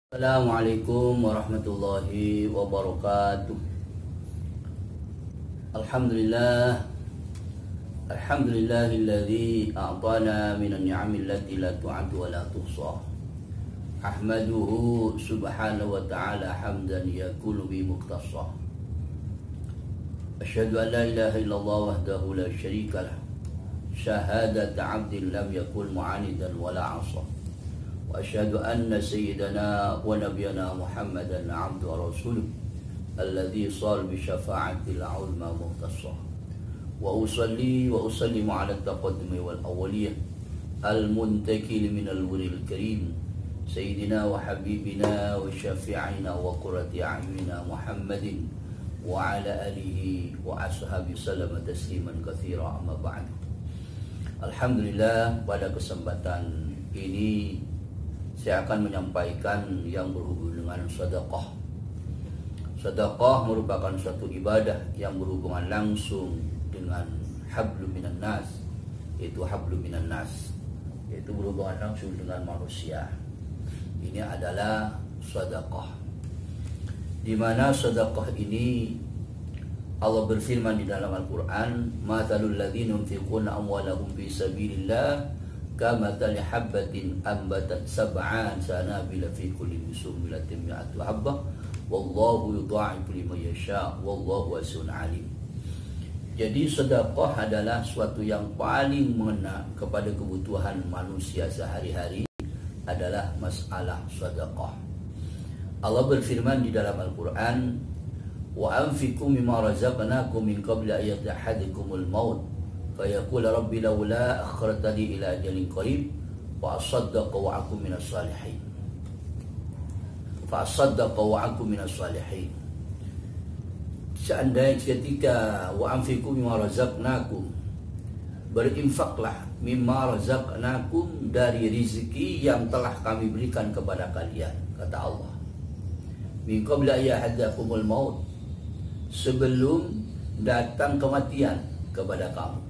Assalamualaikum warahmatullahi wabarakatuh. Alhamdulillah, alhamdulillahilladzi a'tana minan ni'amil lati la tu'addu wa la tuhsa. Ahmaduhu subhanahu wa ta'ala hamdan yakulu bi muqtasa. Asyhadu an la ilaha illallah wahdahu la syarika lah. Syahadata 'abdin lam yakul mu'anidan wa la 'asa. وأشهد أن سيدنا ونبينا محمدا عبد ورسوله الذي صار بشفاعة العظمى مختصا وأصلي وأسلم على التقدم والأولية المنتكل من الور الكريم سيدنا وحبيبنا وشفيعنا وقرة أعيننا محمد وعلى آله وأصحابه وسلم تسليما كثيرا أما بعد. Alhamdulillah, pada kesempatan ini saya akan menyampaikan yang berhubungan dengan sedekah. Sedekah merupakan suatu ibadah yang berhubungan langsung dengan hablum minan nas, yaitu hablum minan nas, yaitu berhubungan langsung dengan manusia. Ini adalah sedekah. Di mana sedekah ini Allah berfirman di dalam Al-Qur'an, "Matsalul ladzina yunfiquna amwalahum fi sabilillah kamathali habbatin ambatat sab'an sanabila fi kulli sumlatin mi'atu habbah wallahu yudha'ifu liman yasha wallahu wasi'un 'alim." Jadi sedekah adalah suatu yang paling mengena kepada kebutuhan manusia sehari-hari, adalah masalah sedekah. Allah berfirman di dalam Al-Qur'an, "Wa anfiqu mimma razaqnakum min qabli an yatahadakumul maut fayaqul rabbi laula akhartani ila ajalin qarib fa asaddaqa wa akum minas salihin." Fa asaddaqa wa akum minas salihin. Seandainya ketika wa anfiqu mimma razaqnakum, berinfaklah mimma razaqnakum, dari rezeki yang telah kami berikan kepada kalian, kata Allah. Min qabli ayahadakumul maut, sebelum datang kematian kepada kamu.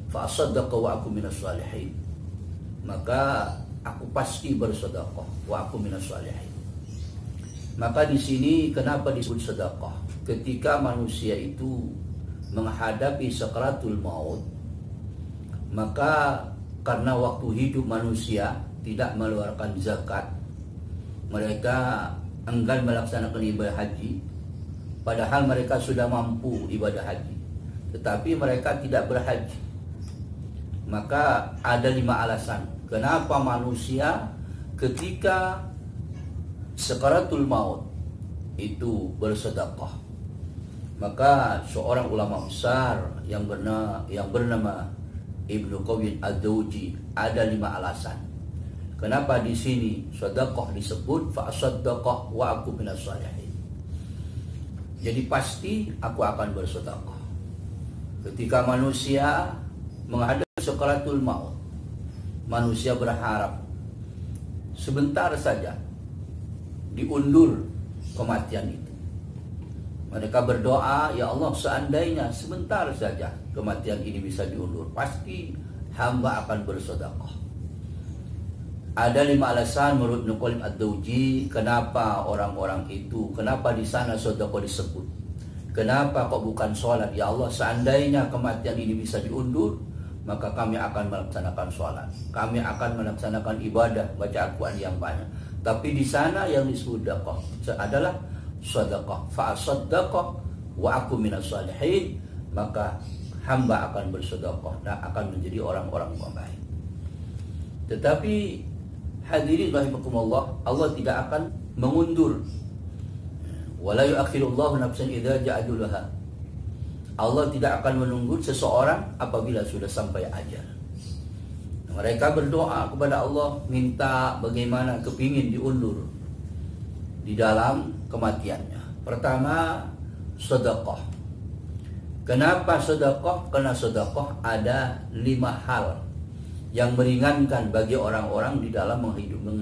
Fa asaddaqa wa akum minas salihin, maka aku pasti bersedekah, wa akum minas salihin. Maka di sini kenapa disebut sedekah? Ketika manusia itu menghadapi sakaratul maut, maka karena waktu hidup manusia tidak mengeluarkan zakat, mereka enggan melaksanakan ibadah haji, padahal mereka sudah mampu ibadah haji, tetapi mereka tidak berhaji. Maka ada 5 alasan kenapa manusia ketika sakaratul maut itu bersedekah. Maka seorang ulama besar yang bernama Ibnu Qayyim Ad-Dauji, ada 5 alasan kenapa di sini sedekah disebut fa asaddaqah wa aku minas salihin. Jadi pasti aku akan bersedekah. Ketika manusia menghadapi sakaratul maut, manusia berharap sebentar saja diundur kematian itu. Mereka berdoa, ya Allah, seandainya sebentar saja kematian ini bisa diundur, pasti hamba akan bersedekah. Ada 5 alasan menurut Ibnu Qayyim Ad-Dauji kenapa orang-orang itu, kenapa di sana sedekah disebut. Kenapa kok bukan sholat? Ya Allah, seandainya kematian ini bisa diundur, maka kami akan melaksanakan sholat, kami akan melaksanakan ibadah, baca Al-Quran yang banyak. Tapi di sana yang disebut sedekah adalah sedekah. Fa asaddaqah wa aku minas salihin, maka hamba akan bersedekah dan akan menjadi orang-orang yang baik. Tetapi hadirin rahimakumullah, Allah tidak akan mengundur. Wala yu'akhirullahu nafsan idza ja'a ajaluha. Allah tidak akan menunggu seseorang apabila sudah sampai ajal. Mereka berdoa kepada Allah, minta bagaimana kepingin diundur di dalam kematiannya. Pertama, sedekah. Kenapa sedekah? Karena sedekah ada 5 hal yang meringankan bagi orang-orang di dalam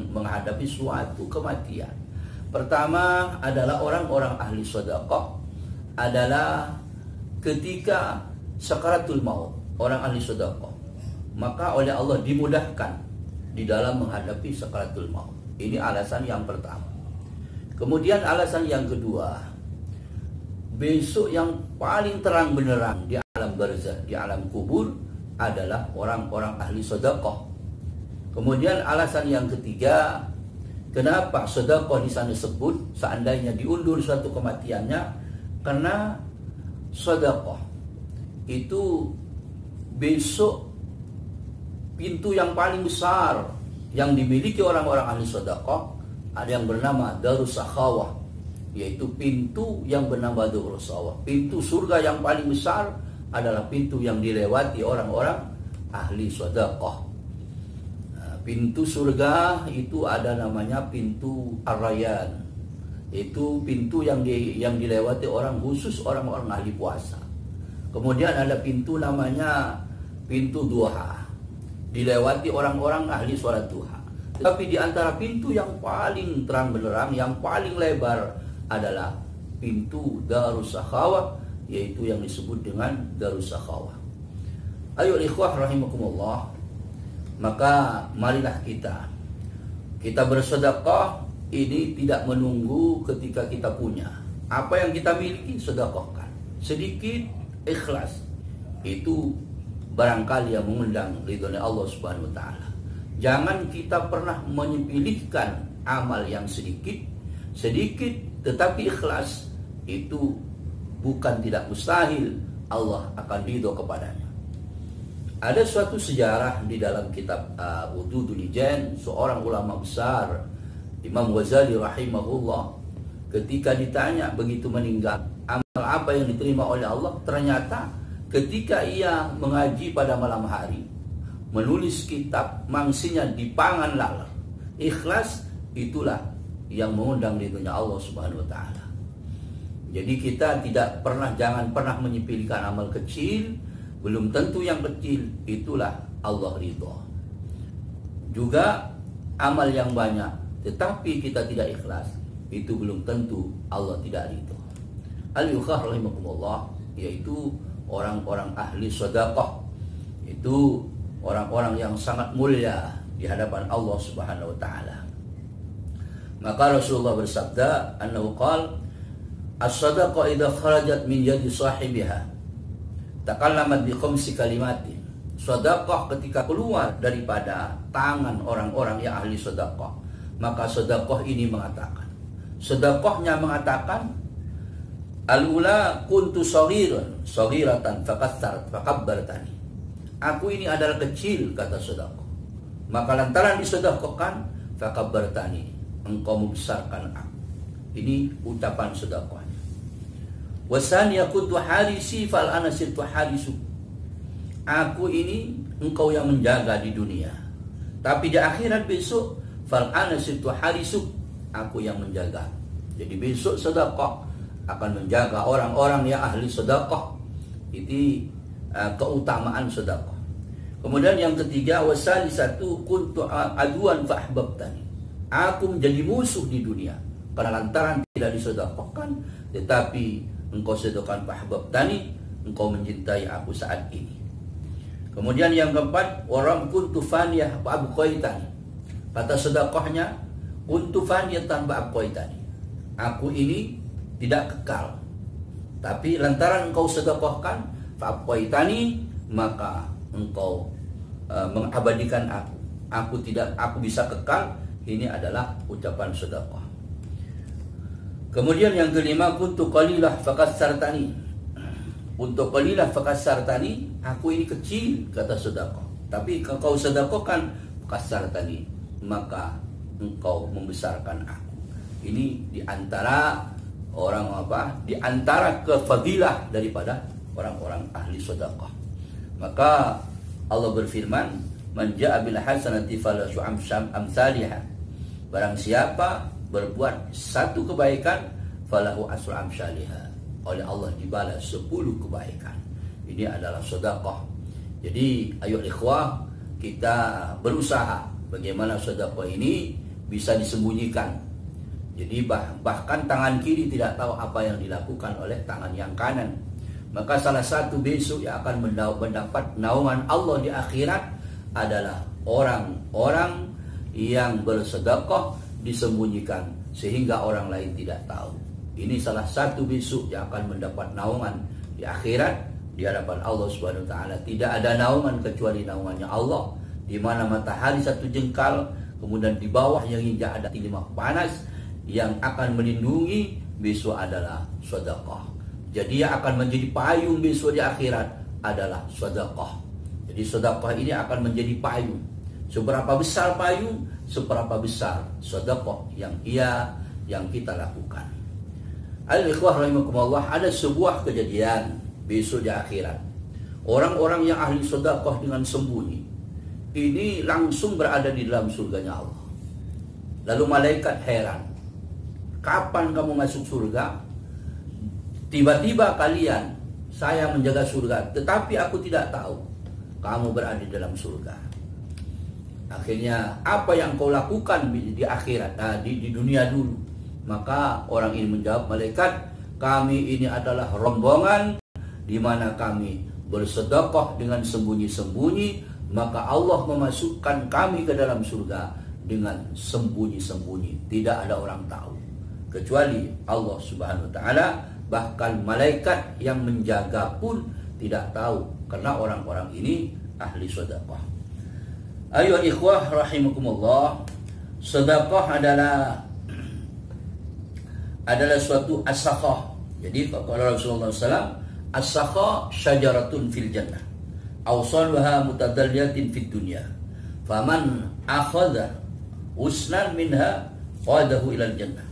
menghadapi suatu kematian. Pertama adalah orang-orang ahli sedekah adalah ketika sakaratul maut, orang ahli sedekah, maka oleh Allah dimudahkan di dalam menghadapi sakaratul maut. Ini alasan yang pertama. Kemudian alasan yang kedua, besok yang paling terang benderang di alam barzakh, di alam kubur adalah orang-orang ahli sedekah. Kemudian alasan yang ketiga, kenapa sedekah di sana disebut seandainya diundur suatu kematiannya? Karena sedekah itu besok pintu yang paling besar yang dimiliki orang-orang ahli sedekah ada yang bernama Darus Sakhawah, yaitu pintu yang bernama Darus Sakhawah. Pintu surga yang paling besar adalah pintu yang dilewati orang-orang ahli sedekah. Pintu surga itu ada namanya pintu Ar-Rayyan. Itu pintu yang dilewati orang khusus, orang-orang ahli puasa. Kemudian ada pintu namanya pintu Duha, dilewati orang-orang ahli sholat duha. Tapi di antara pintu yang paling terang benderang, yang paling lebar adalah pintu Darus Sakhawah, yaitu yang disebut dengan Darus Sakhawah. Ayo ikhwah rahimakumullah, maka marilah kita bersedekah ini tidak menunggu ketika kita punya. Apa yang kita miliki sedekahkan. Sedikit ikhlas. Itu barangkali yang mengundang ridhonya Allah Subhanahu wa taala. Jangan kita pernah menyepilihkan amal yang sedikit tetapi ikhlas. Itu bukan tidak mustahil Allah akan ridho kepadanya. Ada suatu sejarah di dalam kitab Wududul Ijan, seorang ulama besar Imam Ghazali rahimahullah, ketika ditanya begitu meninggal amal apa yang diterima oleh Allah, ternyata ketika ia mengaji pada malam hari, menulis kitab, mangsinya dipangan laler. Ikhlas itulah yang mengundang ridhonya Allah Subhanahu wa taala. Jadi kita jangan pernah menyepelekan amal kecil, belum tentu yang kecil itulah Allah ridho. Juga amal yang banyak tetapi kita tidak ikhlas, itu belum tentu Allah tidak ridho. Al-ikhwah rahimakumullah, yaitu orang-orang ahli sedekah, itu orang-orang yang sangat mulia di hadapan Allah Subhanahu wa taala. Maka Rasulullah bersabda, annahu qala as-sadaqah idza kharajat min yadi sahibiha takallamat bi khamsi kalimatin. Sedekah ketika keluar daripada tangan orang-orang yang ahli sedekah, maka sedekah ini mengatakan, sedekahnya mengatakan, al-ula kuntu saghiratan fakabbartani. Aku ini adalah kecil, kata sedekah, maka lantaran disedekahkan, fakabbartani, engkau membesarkan aku. Ini ucapan sedekahnya. Wasaniya kuntu harisi fal ana sirtu harisu. Aku ini engkau yang menjaga di dunia, tapi di akhirat besok fal ana sirtu harisu, aku yang menjaga. Jadi besok sedekah akan menjaga orang-orang yang ahli sedekah. Itu keutamaan sedekah. Kemudian yang ketiga, wasalisatu kuntu aduan fa ahbabtani. Aku menjadi musuh di dunia karena lantaran tidak disedekahkan, tetapi engkau sedekahkan fa ahbabtani, engkau mencintai aku saat ini. Kemudian yang keempat, waram kuntu faniyah fa abqaitani. Kata sedekahnya, kuntu faniyatan fa abqaitani. Aku ini tidak kekal, tapi lantaran engkau sedekahkan, fa abqaitani, maka engkau mengabadikan aku. Aku bisa kekal. Ini adalah ucapan sedekah. Kemudian yang kelima, kuntu qalilah fakassartani. Untuk qalilah fakassartani, aku ini kecil, kata sedekah. Tapi kalau kau sedekahkan fakassartani, maka engkau membesarkan aku. Ini diantara di antara kefadilah daripada orang-orang ahli sedekah. Maka Allah berfirman, man jaa bil hasanati falahu amsalihah. Barang siapa berbuat satu kebaikan, falahu asru amsalihah, oleh Allah dibalas 10 kebaikan. Ini adalah sedekah. Jadi ayo ikhwah, kita berusaha bagaimana sedekah ini bisa disembunyikan. Jadi bahkan tangan kiri tidak tahu apa yang dilakukan oleh tangan yang kanan. Maka salah satu besok yang akan mendapat naungan Allah di akhirat adalah orang-orang yang bersedekah disembunyikan sehingga orang lain tidak tahu. Ini salah satu besok yang akan mendapat naungan di akhirat di hadapan Allah Subhanahu wa taala. Tidak ada naungan kecuali naungannya Allah, di mana matahari satu jengkal, kemudian di bawahnya injak ada timah panas. Yang akan melindungi besok adalah sedekah. Jadi yang akan menjadi payung besok di akhirat adalah sedekah. Jadi sedekah ini akan menjadi payung. Seberapa besar payung, seberapa besar sedekah yang kita lakukan. Al-ikhwah rahimakumullah, ada sebuah kejadian besok di akhirat. Orang-orang yang ahli sedekah dengan sembunyi ini langsung berada di dalam surganya Allah. Lalu malaikat heran, kapan kamu masuk surga? Tiba-tiba kalian, saya menjaga surga, tetapi aku tidak tahu kamu berada di dalam surga. Akhirnya apa yang kau lakukan di akhirat, di dunia dulu? Maka orang ini menjawab, malaikat, kami ini adalah rombongan di mana kami bersedekah dengan sembunyi-sembunyi, maka Allah memasukkan kami ke dalam surga dengan sembunyi-sembunyi. Tidak ada orang tahu kecuali Allah Subhanahu wa taala, bahkan malaikat yang menjaga pun tidak tahu, karena orang-orang ini ahli sedekah. Ayo ikhwah rahimakumullah, sedekah adalah suatu as-sakhah. Jadi kalau Rasulullah SAW, as-sakhah syajaratun fil jannah, awsaluha mutadalliyatin fid dunya, faman akhadha usnan minha qadahu ilal jannah.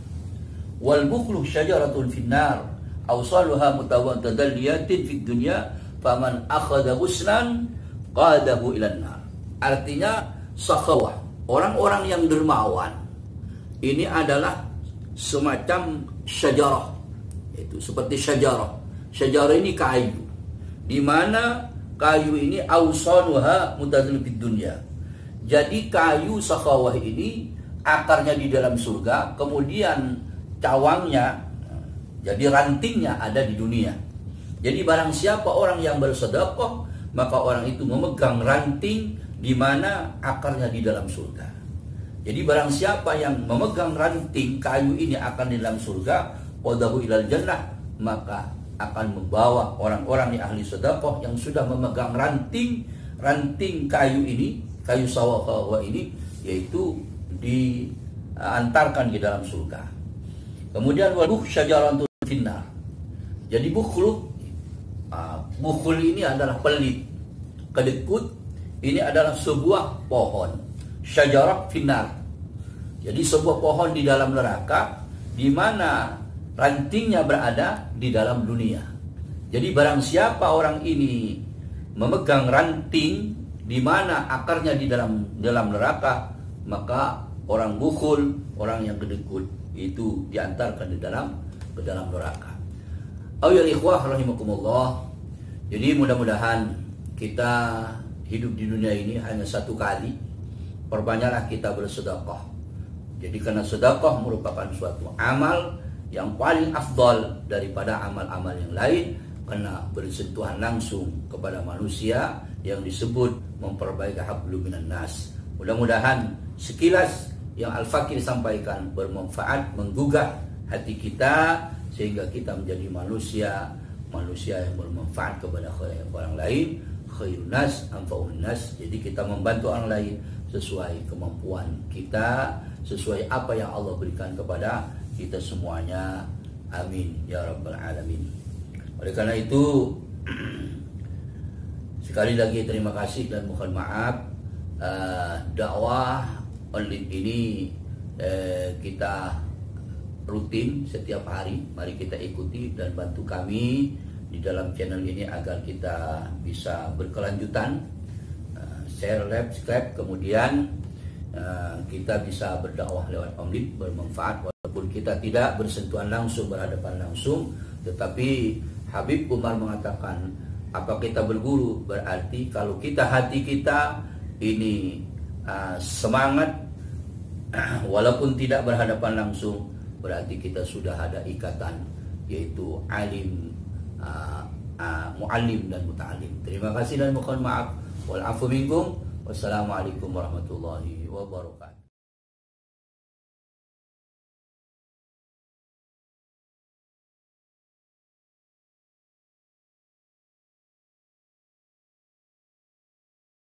Wal bukhlu syajaratun finnar, awsaluha mutadalliyatin fid dunya, faman akhadha usnan qadahu ilan nar. Artinya sakhawah, orang-orang yang dermawan ini adalah semacam syajarah, itu seperti syajarah. Syajarah ini kayu, di mana kayu ini awsaluha mutadalliyatin fid dunya. Jadi kayu sakhawah ini akarnya di dalam surga, kemudian cawangnya, jadi rantingnya ada di dunia. Jadi barang siapa orang yang bersedekah, maka orang itu memegang ranting di mana akarnya di dalam surga. Jadi barang siapa yang memegang ranting kayu ini akan di dalam surga, qadahu ilal jannah, maka akan membawa orang-orang yang ahli sedekah yang sudah memegang ranting kayu ini, kayu sawah ini, yaitu diantarkan ke dalam surga. Kemudian waduh syajaratun finnar. Jadi bukhul ini adalah pelit, kedekut. Ini adalah sebuah pohon, syajarah finnar. Jadi sebuah pohon di dalam neraka, di mana rantingnya berada di dalam dunia. Jadi barang siapa orang ini memegang ranting di mana akarnya di dalam neraka, maka orang bukhul, orang yang kedekut itu diantarkan ke dalam neraka. Ayyuhal ikhwah rahimakumullah. Jadi mudah-mudahan kita hidup di dunia ini hanya satu kali. Perbanyaklah kita bersedekah. Jadi karena sedekah merupakan suatu amal yang paling afdal daripada amal-amal yang lain, karena bersentuhan langsung kepada manusia yang disebut memperbaiki hablum minan nas. Mudah-mudahan sekilas yang Al-Fakir sampaikan bermanfaat, menggugah hati kita sehingga kita menjadi manusia yang bermanfaat kepada orang lain. Khairun nas anfa'un nas. Jadi kita membantu orang lain sesuai kemampuan kita, sesuai apa yang Allah berikan kepada kita semuanya. Amin ya rabbal alamin. Oleh karena itu sekali lagi terima kasih dan mohon maaf, dakwah online ini kita rutin setiap hari. Mari kita ikuti dan bantu kami di dalam channel ini agar kita bisa berkelanjutan, share, like, subscribe, kemudian kita bisa berdakwah lewat online bermanfaat, walaupun kita tidak bersentuhan langsung, berhadapan langsung. Tetapi Habib Umar mengatakan, apa kita berguru berarti kalau hati kita ini semangat walaupun tidak berhadapan langsung, berarti kita sudah ada ikatan, yaitu alim, muallim dan muta'alim. Terima kasih dan mohon maaf. Wal afu minkum. Wassalamualaikum warahmatullahi wabarakatuh.